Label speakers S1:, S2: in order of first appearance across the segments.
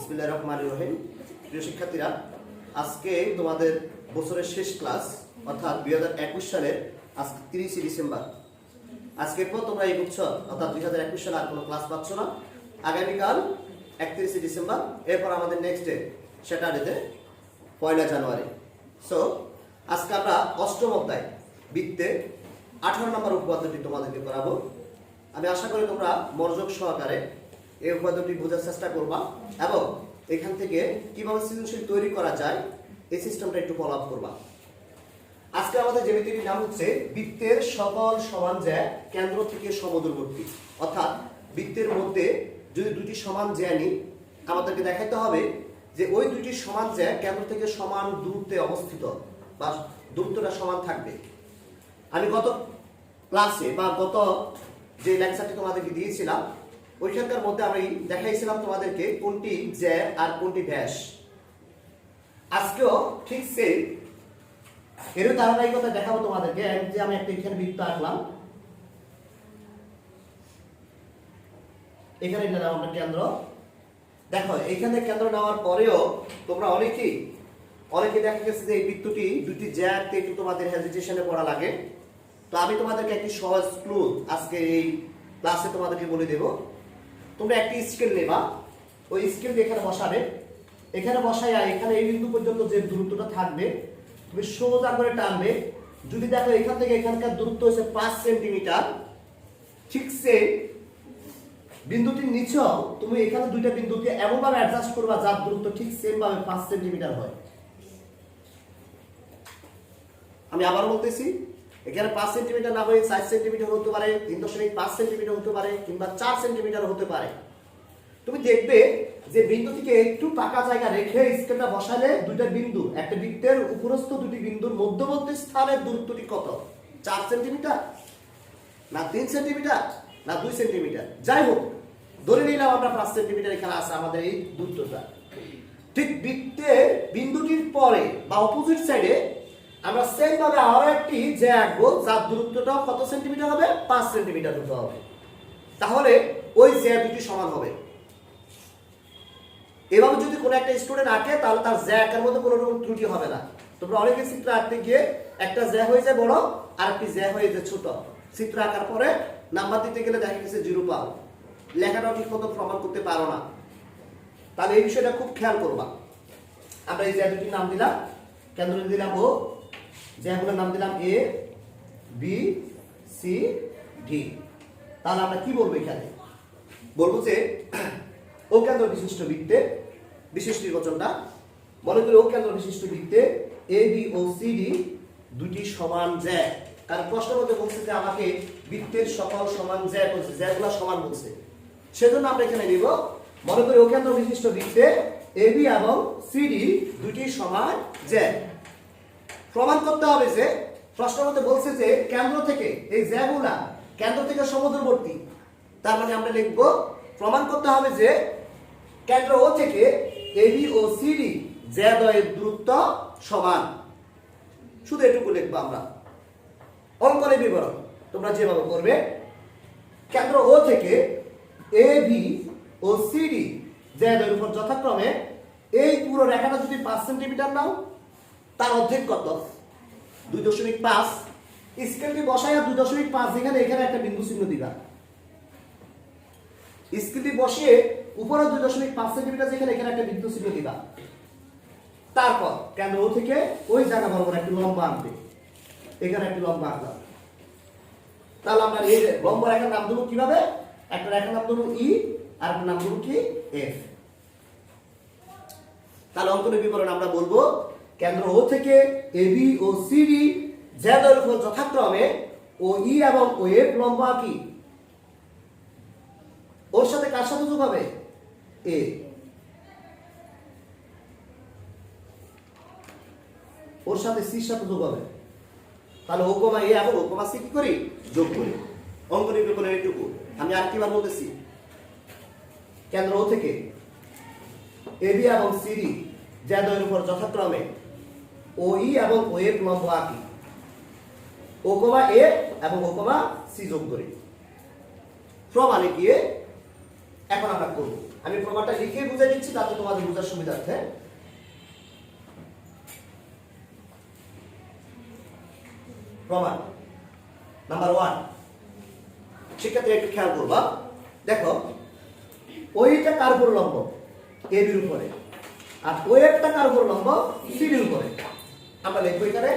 S1: বিসমিল্লাহির রহমানির রহিম। প্রিয় শিক্ষার্থীরা, আজকে তোমাদের বছরের শেষ ক্লাস অর্থাৎ 2021 সালের আজকে 30 ডিসেম্বর। আজকের পর তোমরা এই বছর অর্থাৎ 2021 সালে আর কোনো ক্লাস পাচ্ছ না। আগামীকাল 31 ডিসেম্বর, এরপর আমাদের নেক্সট ডে স্যাটারডেতে 1 জানুয়ারি। সো আজকে আমরা অষ্টম অধ্যায় বৃত্তের 18 নম্বর উপপাদ্যটি তোমাদেরকে করাবো। আমি আশা করি তোমরা মনোযোগ সহকারে এই উপপাদ্যটি বোঝার চেষ্টা করবা এবং এখান থেকে কিভাবে সৃজনশীল তৈরি করা যায় এই সিস্টেমটা একটু ফলো আপ করবা। আজকে আমাদের জ্যামিতির নাম হচ্ছে বৃত্তের সকল সমান জ্যা কেন্দ্র থেকে সমদূরবর্তী। অর্থাৎ বৃত্তের মধ্যে যদি দুটি সমান জ্যা নিই, আমাদেরকে দেখাতে হবে যে ওই দুটি সমান জ্যা কেন্দ্র থেকে সমান দূরত্বে অবস্থিত বা দূরত্বটা সমান থাকবে। আমি গত ক্লাসে বা গত যে লেকচারটি তোমাদেরকে দিয়েছিলাম ওইখানকার মধ্যে আমি দেখাইছিলাম তোমাদেরকে কোনটি জ্যা আর কোনটি ব্যাস। আজকেও ঠিক সেম এরও ধারাবাহিকতা দেখাবো তোমাদেরকে। যে আমি একটা এখানে বৃত্ত আঁকলাম, এখানে নিলাম আমরা কেন্দ্র। দেখো এখানে কেন্দ্র নেওয়ার পরেও তোমরা অনেকে দেখা গেছে যে এই বৃত্তটি দুটি জ্যা আঁকতে একটু তোমাদের হেজিটেশনে পড়া লাগে। তো আমি তোমাদেরকে একটি সহজ ক্লু আজকে এই ক্লাসে তোমাদেরকে বলে দেব। তোমরা একটি স্কেল নেবা, ওই স্কেল দিয়ে এখানে বসাবে। এখানে বসাইয়া এখানে এই বিন্দু পর্যন্ত যে দূরত্বটা থাকবে তুমি সোজা করে টানবে। যদি দেখো এখান থেকে এখানকার দূরত্ব হচ্ছে 5 সেন্টিমিটার, ঠিক সে বিন্দুটির নিচেও তুমি এখানে দুইটা বিন্দুকে এমন ভাবে অ্যাডজাস্ট করবা যার দূরত্ব ঠিক সেম ভাবে 5 সেন্টিমিটার হয়। আমি আবার বলতেছি, এখানে 5 সেন্টিমিটার না হয়ে 4 সেন্টিমিটার হতে পারে, 3.5 সেন্টিমিটার হতে পারে, কিংবা 4 সেন্টিমিটার হতে পারে। তুমি দেখবে যে বিন্দুটিকে একটু ফাঁকা জায়গা রেখে স্কেলটা বসালে দুইটা বিন্দু, একটা বৃত্তের উপরস্থ দুটি বিন্দুর মধ্যবর্তী স্থানের দূরত্বটি কত? 4 সেন্টিমিটার না 3 সেন্টিমিটার না 2 সেন্টিমিটার, যাই হোক ধরে নিলাম আমরা 5 সেন্টিমিটার এখানে আছে আমাদের এই দূরত্বটা। ঠিক বৃত্তের বিন্দুটির পরে বা অপোজিট সাইডে আমরা সেম ভাবে আরো একটি জ্যা আঁকবো যার দূরত্বটাও কত সেন্টিমিটার হবে? 5 সেন্টিমিটার হতে হবে। তাহলে ওই জ্যা দুটি সমান হবে। এভাবে যদি কোনো একটা স্টুডেন্ট আঁকে তাহলে তার জ্যা আঁকার মধ্যে কোনো রকম ত্রুটি হবে না। তোমরা অনেকে চিত্র আঁকতে গিয়ে একটা জ্যা হয়ে যায় বড় আর একটি জ্যা হয়ে যায় ছোট। চিত্র আঁকার পরে নাম্বার দিতে গেলে দেখা গেছে 0 পাও, লেখাটাও ঠিক মতো প্রমাণ করতে পারো না। তাহলে এই বিষয়টা খুব খেয়াল করবা। আমরা এই জ্যা দুটির নাম দিলাম, কেন্দ্র দিলাম ও, জ্যাগুলোর নাম দিলাম এ বি সি ডি। তাহলে আমরা কি বলবো? এখানে বলবো যে ও কেন্দ্র বিশিষ্ট বৃত্তে, বিশেষ নির্বাচনটা মনে করি ও কেন্দ্র বিশিষ্ট বৃত্তে এ বি ও সি ডি দুটি সমান জ্যা। কারণ প্রশ্নের মধ্যে বলছে যে আমাকে বৃত্তের সকল সমান জ্যা বলছে, জ্যাগুলো সমান বলছে, সেজন্য আমরা এখানে নিব মনে করি ও কেন্দ্র বিশিষ্ট বৃত্তে এ বি এবং সি ডি দুটি সমান জ্যা। প্রমাণ করতে হবে যে প্রশ্নের মধ্যে বলছে যে কেন্দ্র থেকে এই জ্যাগুলা কেন্দ্র থেকে সমদূরবর্তী। তার মানে আমরা লিখব প্রমাণ করতে হবে যে কেন্দ্র ও থেকে এবি ও সিডি জ্যা দ্বয়ের দূরত্ব সমান। শুধু এটুকু লিখবো আমরা। অঙ্কনের বিবরণ তোমরা যেভাবে করবে, কেন্দ্র ও থেকে এবি ও সিডি জ্যা দ্বয়ের উপর যথাক্রমে এই পুরো রেখাটা যদি 5 সেন্টিমিটার নাও, তার অর্ধেক কত? 2.5। স্কেলটি বসাইয়া 2.5 যেখানে এখানে একটা বিন্দু চিহ্ন দিবা। স্কেলটি বসিয়ে উপরে 2.5 সেন্টিমিটার যেখানে এখানে একটা বিন্দু চিহ্ন দিবা। তারপর কেন্দ্র ও থেকে ওই জায়গা বরাবর একটা লম্বা আনবে, এখানে একটা লম্বা আনলাম। তাহলে আমরা এই লম্বা রেখার নাম দেবো কিভাবে? একটা রেখার নাম দেবো ই আর একটা নাম দেবো কি? এফ। তাহলে অঙ্কনের বিবরণ আমরা বলবো কেন্দ্র ও থেকে এবি ও সিডি জ্যা দ্বয়ের উপর যথাক্রমে ও ই এবং ও এফ লম্বা কি? ওর সাথে কার সাথে যোগ হবে? এ। ওর সাথে সির সাথে যোগ হবে। তাহলে ও কমা এ এবং ও কমা সি কি করি? যোগ করি। অঙ্কনের বিবরণ এইটুকু। আমি আরেকবার বলতেছি, কেন্দ্র ও থেকে এবি এবং সিডি জ্যা দ্বয়ের উপর যথাক্রমে ও ই এবং ও এফ লম্ব আঁকি। ও কমা এ এবং ও কমা সি যোগ করি। প্রমাণে গিয়ে এখন আমরা করব। আমি প্রমাণটা লিখে বুঝিয়ে দিচ্ছি তাতে তোমাদের বোঝার সুবিধার্থে। প্রমাণ নাম্বার 1, শিক্ষার্থীরা একটু খেয়াল করবা। দেখো ওইটা কার উপর লম্ব? এ বির উপরে, আর ওই একটা কার উপর লম্ব? সি বির উপরে। আমরা লিখবো এখানে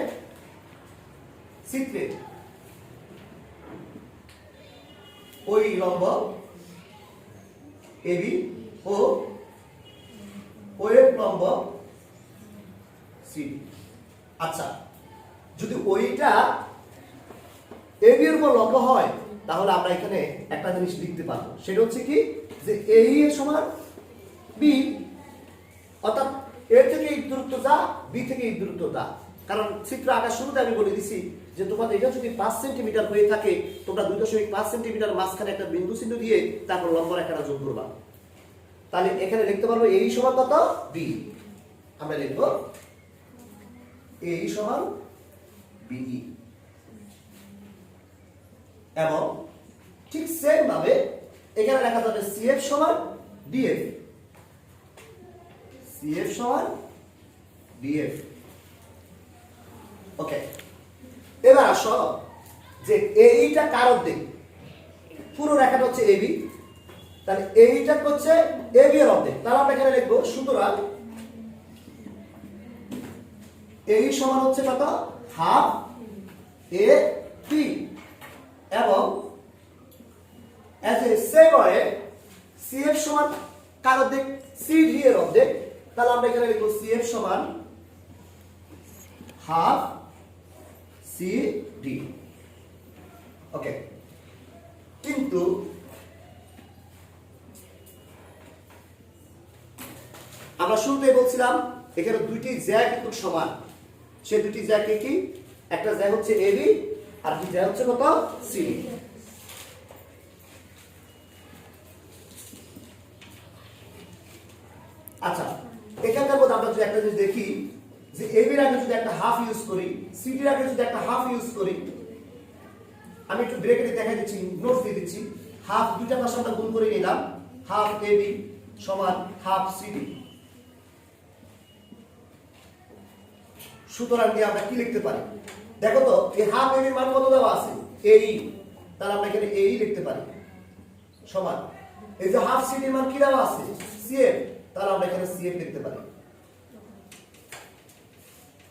S1: চিত্রে ওই লম্ব এবি ও ওয়ের লম্ব সিডি। আচ্ছা, যদি ওইটা এবি এর উপর লম্ব হয় তাহলে আমরা এখানে একটা জিনিস লিখতে পারবো, সেটা হচ্ছে কি যে এই এর সমান বি, অর্থাৎ এ থেকে এই দূরত্ব যা, বি থেকে এই দূরত্ব যা। কারণ চিত্র আঁকার শুরুতে আমি বলে দিছি যে তোমাদের এটা যদি 5 সেন্টিমিটার হয়ে থাকে তোমরা 2.5 সেন্টিমিটার মাঝখানে একটা বিন্দু চিহ্ন দিয়ে তারপর লম্ব রেখাটা যোগ করবা। তাহলে এখানে লিখতে পারবো এই সমান কত? বি। আমরা লিখবো এই সমান বিই, এবং ঠিক সেম ভাবে এখানে লেখা যাবে সিএফ সমান ডিএফ, সিএফ সমান ডিএফ। ওকে, এবার আসো যে এইটা কার অর্ধেক? পুরো রেখাটা হচ্ছে এবি, তাহলে এইটা হচ্ছে এবি এর অর্ধেক। তাহলে আমরা এখানে লিখবো সুতরাং এই সমান হচ্ছে কত? হাফ এ পি, এবং as a same way CF সমান কার অর্ধেক? CD এর অর্ধেক। তাহলে আমরা এখানে লিখব CF সমান হাফ CD। ওকে, কিন্তু আমরা শুরুতেই বলছিলাম এখানে দুইটি জ্যা কিন্তু সমান। সেই দুটি জ্যা কি? একটা জ্যা হচ্ছে AB আর কি জ্যা হচ্ছে কত? CD। আচ্ছা, এখানকার মধ্যে আমরা যদি একটা জিনিস দেখি যে এবি এর আগে যদি একটা হাফ ইউজ করি, সিডি এর আগে যদি একটা হাফ ইউজ করি, আমি একটু ব্রেকেটে দেখাই দিচ্ছি, নোটস দিয়ে দিচ্ছি। হাফ দুইটা পাশে আমরা গুণ করে নিলাম, হাফ এবি সমান হাফ সিডি। সুতরাং দিয়ে আমরা কি লিখতে পারি? দেখো তো এই হাফ এবি এর মান কত দেওয়া আছে? এই, তাহলে আমরা এখানে এই লিখতে পারি সমান এই যে হাফ সিডি এর মান কি দেওয়া আছে? সিএফ, তাহলে আমরা এখানে সিএফ লিখতে পারি।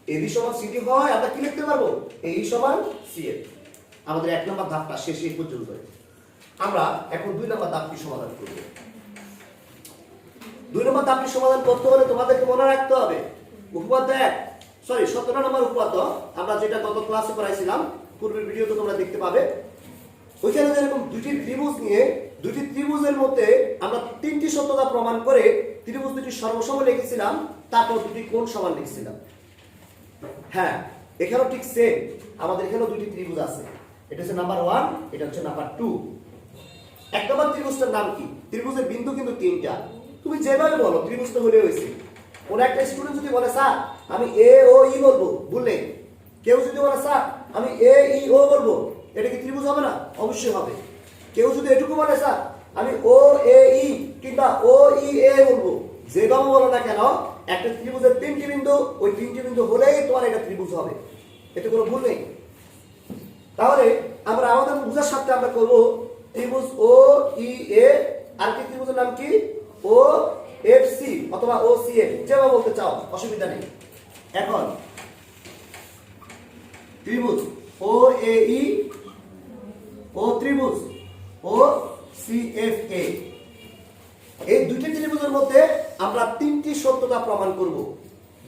S1: এবি সমান সিডি হয় আমরা কি লিখতে পারবো? এই সমান সিএফ। আমাদের 1 নম্বর ধাপটা শেষ এই পর্যন্ত। আমরা এখন 2 নম্বর ধাপটি সমাধান করব। 2 নম্বর ধাপটি সমাধান করতে হলে তোমাদেরকে মনে রাখতে হবে উপপাদ্য 17 নম্বর উপপাদ্য আমরা যেটা গত ক্লাসে পড়াইছিলাম, পূর্বের ভিডিওতে তোমরা দেখতে পাবে। ওইখানে যেরকম দুটি ত্রিভুজ নিয়ে দুটি ত্রিভুজের মধ্যে আমরা 3টি সত্যতা প্রমাণ করে ত্রিভুজ দুটি সর্বসম লিখেছিলাম, তারপর দুটি কোণ সমান লিখেছিলাম। হ্যাঁ, এখানেও ঠিক সেম, আমাদের এখানেও দুটি ত্রিভুজ আছে। এটা হচ্ছে নাম্বার 1, এটা হচ্ছে নাম্বার 2। এক নম্বর ত্রিভুজটার নাম কি? ত্রিভুজের বিন্দু কিন্তু 3টা। তুমি যেভাবে বলো ত্রিভুজ তো হলে হয়েছে। কোন একটা স্টুডেন্ট যদি বলে স্যার আমি এ ও ই বলবো, বললে কেউ যদি বলে স্যার আমি এ ই ও বলবো, এটা কি ত্রিভুজ হবে না? অবশ্যই হবে। কেউ যদি এটুকু বলে স্যার আমি ও এ ই কিংবা ও ই এ বলবো, যেভাবে বলো না কেন একটা ত্রিভুজের 3টি বিন্দু, ওই 3টি বিন্দু হলেই তোমার এটা ত্রিভুজ হবে, এতে কোনো ভুল নেই। তাহলে আমরা আমাদের বুঝার সাথে আমরা করব ত্রিভুজ ও ই এ, আর কি ত্রিভুজের নাম কি? ও এফ সি অথবা ও সি এফ, যেভাবে বলতে চাও অসুবিধা নেই। এখন ত্রিভুজ ও এ ই ও ত্রিভুজ ও সি এফ এ, এই দুইটি ত্রিভুজের মধ্যে আমরা 3টি সত্যতা প্রমাণ করব।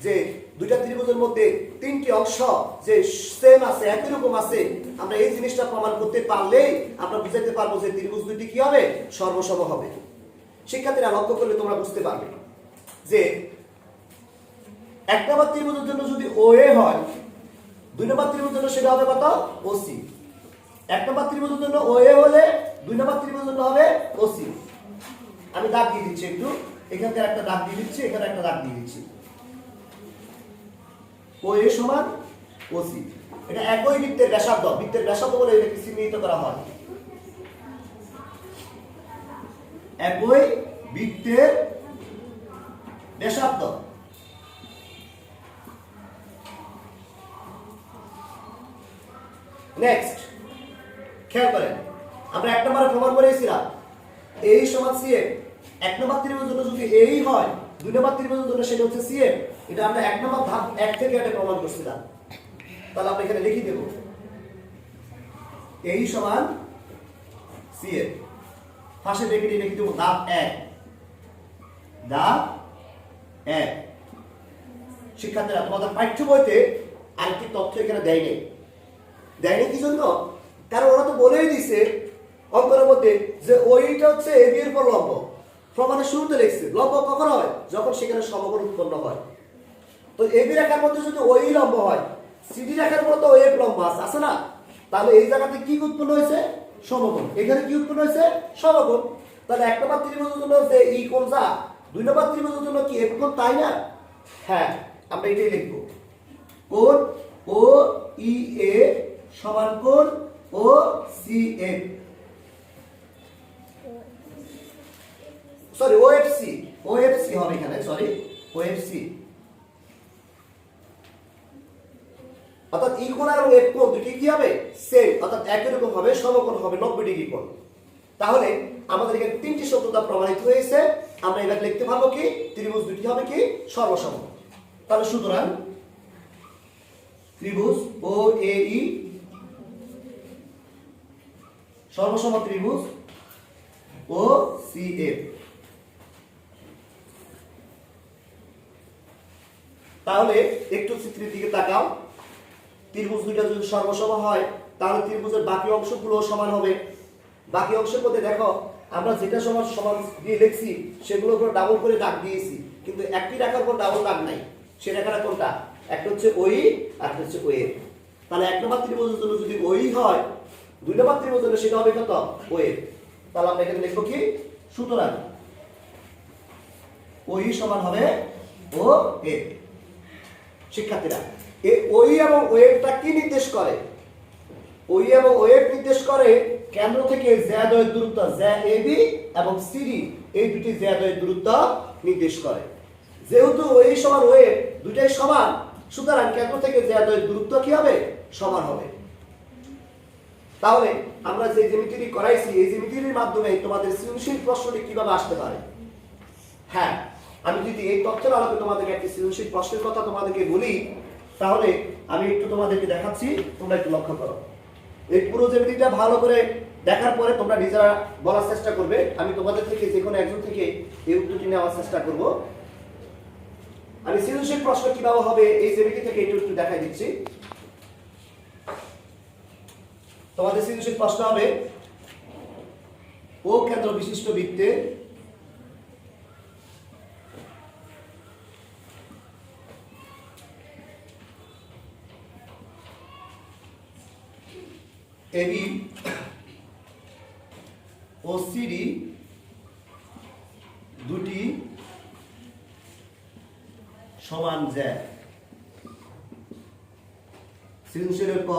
S1: যে দুইটা ত্রিভুজের মধ্যে 3টি অংশ যে সেম আছে, একই রকম আছে, আমরা এই জিনিসটা প্রমাণ করতে পারলেই আমরা বুঝাতে পারবো যে ত্রিভুজ দুটি কি হবে? সর্বসম হবে। শিক্ষার্থীরা লক্ষ্য করলে তোমরা বুঝতে পারবে যে 1 নম্বর ত্রিভুজের জন্য যদি ও এ হয়, 2 নম্বর ত্রিভুজের জন্য সেটা হবে কত? ও সি। 1 নম্বর ত্রিভুজের জন্য ও এ হলে 2 নম্বর ত্রিভুজের জন্য হবে ও সি। আমি দাগ দিয়ে দিচ্ছি, একটু এখানকার একটা দাগ দিয়ে দিচ্ছি, এখানে একটা দাগ দিয়ে দিচ্ছি। ও এ সমান ও সি, এটা একই বৃত্তের ব্যাসার্ধ, বৃত্তের ব্যাসার্ধ বলে এটাকে চিহ্নিত করা হয়। একই বৃত্তের ব্যাসার্ধ। নেক্সট খেয়াল করেন, আমরা 1 নম্বরে প্রমাণ করেছিলাম এই সমান সিএফ। 1 নম্বর ত্রিভুজের জন্য যদি এই হয়, 2 নম্বর ত্রিভুজের জন্য সেটা হচ্ছে সিএফ। এটা আমরা 1 নম্বর ধাপ 1 থেকে এটা প্রমাণ করছিলাম। তাহলে আমরা এখানে লিখে দেব এই সমান সিএফ, পাশে ব্র্যাকেটে লিখে দেব ধাপ 1। ধাপ 1। শিক্ষার্থীরা, তোমাদের পাঠ্য বইতে আরেকটি তথ্য এখানে দেয়নি। দেয়নি কি জন্য? কারণ ওরা তো বলেই দিছে অঙ্কের মধ্যে যে ওইটা হচ্ছে এবি এর উপর লম্ব। প্রমাণের শুরুতে লিখছে লম্ব কখন হয়? যখন সেখানে সমকোণ উৎপন্ন হয়। তো এবি রেখার মধ্যে যদি ওই লম্ব হয়, সিডি রেখার মধ্যে ওই এক লম্ব আছে না? তাহলে এই জায়গাতে কি উৎপন্ন হয়েছে? সমকোণ। এখানে কি উৎপন্ন হয়েছে? সমকোণ। তাহলে 1 নম্বর ত্রিভুজের জন্য যে এই কোণ যা, 2 নম্বর ত্রিভুজের জন্য কি এফ কোণ, তাই না? হ্যাঁ, আমরা এটাই লিখব। কোণ ও ই এ সমান কোণ O C F, sorry OFC, OFC হবে এখানে, সরি ওএফসি। অর্থাৎ ই কোণ আর এফ কোণ দুটি কি হবে? সেম, অর্থাৎ একই রকম হবে, সমকোণ হবে, 90 ডিগ্রি কোণ। তাহলে আমাদের এখানে 3টি সত্যতা প্রমাণিত হয়েছে। আমরা এবার লিখতে পারবো কি ত্রিভুজ দুটি হবে কি সর্বসম। তাহলে সুতরাং ত্রিভুজ ও এ ই সর্বসম ত্রিভুজ ও সি এফ। তাহলে একটু চিত্রের দিকে তাকাও। ত্রিভুজ দুইটা যদি সর্বসম হয় তাহলে ত্রিভুজের বাকি অংশগুলো সমান হবে। বাকি অংশের মধ্যে দেখো আমরা যেটা সমান সমান দিয়ে লিখছি সেগুলোর উপর ডাবল করে দাগ দিয়েছি, কিন্তু একটি রেখার উপর ডাবল দাগ নাই। সেই রেখাটা কোনটা? একটা হচ্ছে ওই আর একটা হচ্ছে ওয়ে। তাহলে 1 নম্বর ত্রিভুজের জন্য যদি ওই হয়, 2 নম্বর ত্রিভুজের জন্য সেটা হবে কত? ওয়ে। তাহলে আমরা এখানে লিখব কি? সুতরাং ওই সমান হবে ও এ। শিক্ষার্থীরা, এই ওই এবং ওয়েটা কি নির্দেশ করে? ওই এবং ওয়েট নির্দেশ করে কেন্দ্র থেকে জ্যাদয়ের দূরত্ব, জ্যা এবি এবং সিডি, এই দুটি জ্যাদয়ের দূরত্ব নির্দেশ করে। যেহেতু ওই সমান ওয়েট দুটাই সমান, সুতরাং কেন্দ্র থেকে জ্যাদয়ের দূরত্ব কি হবে? সমান হবে। তাহলে আমরা যে জ্যামিতিটি করাইছি, এই জ্যামিতির মাধ্যমে তোমাদের সৃজনশীল প্রশ্নটি কিভাবে আসতে পারে। হ্যাঁ, আমি যদি এই তথ্যের আলোকে তোমাদেরকে একটি সৃজনশীল প্রশ্নের কথা তোমাদেরকে বলি, তাহলে আমি একটু তোমাদেরকে দেখাচ্ছি, তোমরা একটু লক্ষ্য করো। এই পুরো জ্যামিতিটা ভালো করে দেখার পরে তোমরা নিজেরা বলার চেষ্টা করবে। আমি তোমাদের থেকে যে কোনো একজন থেকে এই উত্তরটি নেওয়ার চেষ্টা করব। আমি সৃজনশীল প্রশ্ন কিভাবে হবে এই জ্যামিতি থেকে একটু একটু দেখাই দিচ্ছি। তোমাদের সৃজনশীল প্রশ্ন হবে ও কেন্দ্র বিশিষ্ট বৃত্তে এবি ও সিডি দুটি সমান জ্যা। সৃজনশীলের ক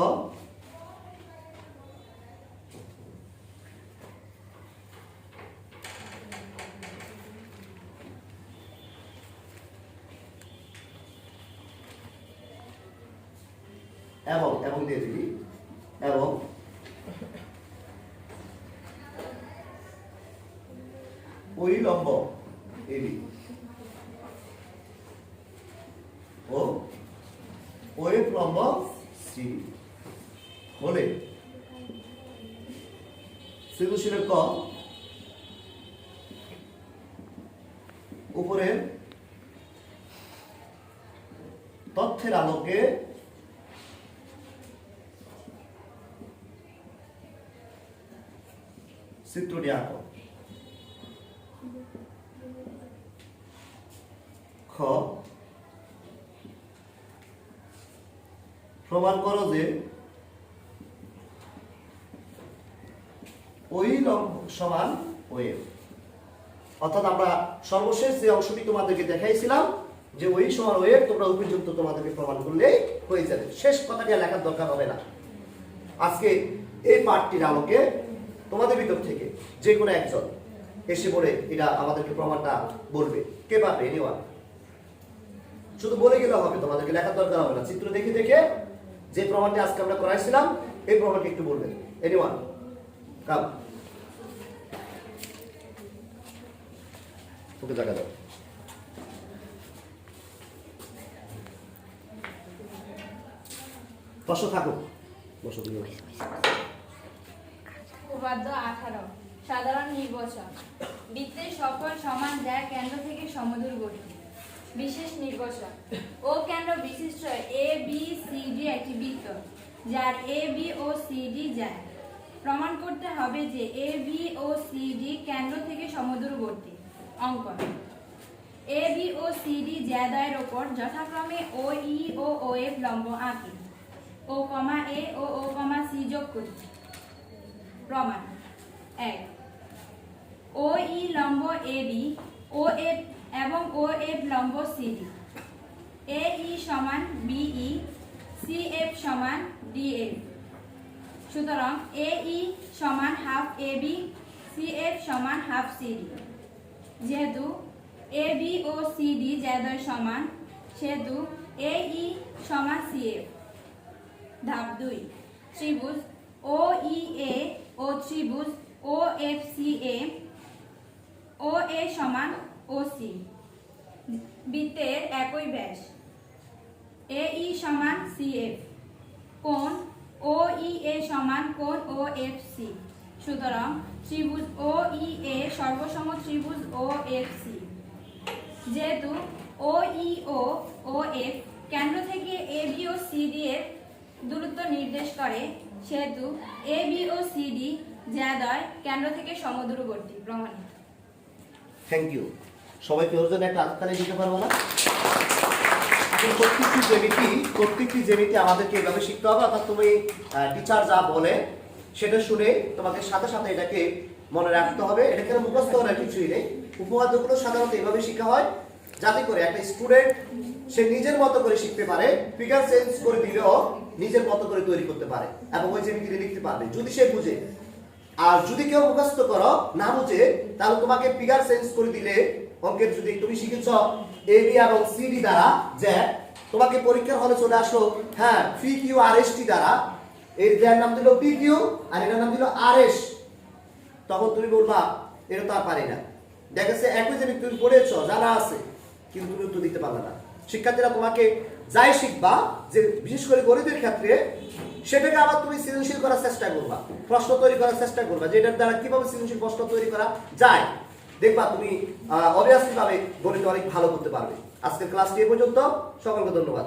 S1: এবং দিয়ে দিবি এবং ওই লম্ব এবি ও ওই লম্ব সি হলে সৃজনশীলের ক উপরের তথ্যের আলোকে চিত্রটি আঁকো। খ প্রমাণ করো যে ওই লম্ব সমান ওয়েভ। অর্থাৎ আমরা সর্বশেষ যে অংশটি তোমাদেরকে দেখাইছিলাম যে ওই সমান ওয়েভ, তোমরা উপযুক্ত তোমাদেরকে প্রমাণ করলেই হয়ে যাবে। শেষ কথাটি লেখার দরকার হবে না। আজকে এই পাঠটির আলোকে তোমাদের ভিতর থেকে যে কোনো একজন এসে বলে এটা আমাদেরকে প্রমাণটা বলবে। কে পারবে? এনিওয়ান? শুধু বলে গেলে হবে, তোমাদেরকে লেখার দরকার হবে না। চিত্র দেখে দেখে যে প্রমাণটি আজকে আমরা করাইছিলাম এই প্রমাণটি একটু বলবেন। এনিওয়ান কাম, ওকে জায়গা দাও। প্রশ্ন থাকুক, বসো তুমি।
S2: উপাদ্য 18 সাধারণ নির্বাচন। বৃত্তের সকল সমান যা কেন্দ্র থেকে সমদূরবর্তী। বিশেষ নির্বাচন। ও কেন্দ্র বিশিষ্ট এ বি সি ডি একটি বৃত্ত যার এ বি ও সি ডি যায়। প্রমাণ করতে হবে যে এ বি ও সি ডি কেন্দ্র থেকে সমদূরবর্তী। অঙ্কন। এ বি ও সি ডি জ্যাদয়ের ওপর যথাক্রমে ও ই ও ও এফ লম্ব আঁকি। ও কমা এ ও ও কমা সি যোগ করি। প্রমাণ। 1 ও ই লম্ব এ বি ও এফ এবং ও এফ লম্ব সি ডি। এ ই সমান বি ই, সি এফ সমান ডি এফ। সুতরাং এ ই সমান half A B, C F সমান হাফ সি ডি। যেহেতু এ বি ও সি ডি জ্যাদয় সমান সেহেতু এ ই সমান সি এফ। ধাপ 2 ত্রিভুজ ও ই এ ও ত্রিভুজ ও এফ সি এ ও এ সমান ও সি। বৃত্তের একই ব্যাস। এ ই সমান সি এফ। কোণ ও ই এ সমান কোণ ও এফ সি। সুতরাং ত্রিভুজ ও ই এ সর্বসম ত্রিভুজ ও এফ সি। যেহেতু ও ই ও এফ কেন্দ্র থেকে এ বি ও সি ডি এর দূরত্ব নির্দেশ করে সেহেতু এ বি ও সি ডি জ্যাদয় কেন্দ্র থেকে সমদূরবর্তী। প্রমাণিত।
S1: Thank you. সবাইকে ওর জন্য একটা হাততালি দিতে পারবো না? প্রত্যেকটি জ্যামিতি আমাদেরকে এভাবে শিখতে হবে। অর্থাৎ তুমি টিচার যা বলে সেটা শুনে তোমাকে সাথে সাথে এটাকে মনে রাখতে হবে। এটাকে মুখস্থ করার কিছুই নেই। উপপাদ্যগুলো সাধারণত এভাবে শেখা হয় যাতে করে একটা স্টুডেন্ট সে নিজের মতো করে শিখতে পারে, ফিগার চেঞ্জ করে দিলেও নিজের মতো করে তৈরি করতে পারে এবং ওই জ্যামিতিটা লিখতে পারবে যদি সে বুঝে। আর যদি কেউ মুখস্থ করো না বুঝে তাহলে তোমাকে ফিগার চেঞ্জ করে দিলে অঙ্কের যদি তুমি শিখেছ এ বি এবং সি ডি দ্বারা যে তোমাকে পরীক্ষার হলে চলে আসলো হ্যাঁ P Q R S T দ্বারা, এর যার নাম দিল পি কিউ আর এটার নাম দিল আর এস, তখন তুমি বলবা এটা তো আর পারি না। দেখেছে একই জিনিস তুমি পড়েছো জানা আছে কিন্তু তুমি উত্তর দিতে পারবে না। শিক্ষার্থীরা তোমাকে যাই শিখবা যে বিশেষ করে গণিতের ক্ষেত্রে সেটাকে আবার তুমি সৃজনশীল করার চেষ্টা করবা, প্রশ্ন তৈরি করার চেষ্টা করবা যে এটার দ্বারা কিভাবে সৃজনশীল প্রশ্ন তৈরি করা যায়। দেখবা তুমি অবভিয়াসলি ভাবে গণিতে অনেক ভালো করতে পারবে। আজকের ক্লাসটি এ পর্যন্ত। সকলকে ধন্যবাদ।